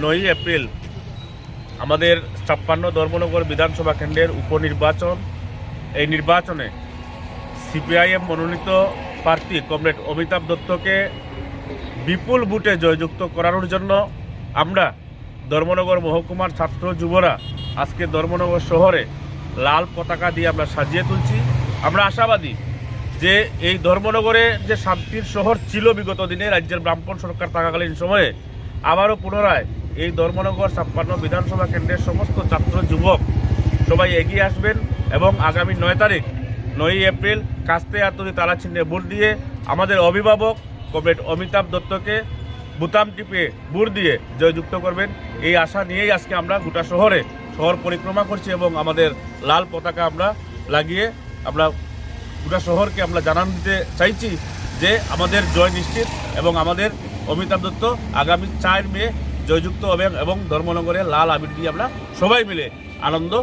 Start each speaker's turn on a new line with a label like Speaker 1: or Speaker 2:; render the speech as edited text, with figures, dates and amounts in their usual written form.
Speaker 1: 9 April আমাদের 56 ধর্মনগর বিধানসভা কেন্দ্রের উপনির্বাচন। এই নির্বাচনে সিপিআইএম মনোনীত প্রার্থী কমরেড অমিতাভ দত্তকে বিপুল ভোটে জয়যুক্ত করানোর জন্য আমরা ধর্মনগর মহকুমার ছাত্র যুবরা আজকে ধর্মনগর শহরে লাল পতাকা দিয়ে আমরা সাজিয়ে তুলছি। আমরা আশাবাদী যে এই ধর্মনগরে যে শান্তির শহর ছিল বিগত দিনে রাজ্যের ব্রাহ্মণ সরকার থাকাকালীন সময়ে, আবারও পুনরায় এই ধর্মনগর 56 বিধানসভা কেন্দ্রের সমস্ত ছাত্র যুবক সবাই এগিয়ে আসবেন এবং আগামী 9 এপ্রিল কাস্তে আতরি তালা চিহ্নে ভোট দিয়ে আমাদের অভিভাবক কমরেড অমিতাভ দত্তকে বুতাম টিপে ভোট দিয়ে জয়যুক্ত করবেন। এই আশা নিয়েই আজকে আমরা গোটা শহর পরিক্রমা করছি এবং আমাদের লাল পতাকা আমরা লাগিয়ে আমরা গোটা শহরকে আমরা জানান দিতে চাইছি যে আমাদের জয় নিশ্চিত এবং আমাদের অমিতাভ দত্ত আগামী 4 মে জয়যুক্ত হবেন এবং ধর্মনগরে লাল আবির দিয়ে আমরা সবাই মিলে আনন্দ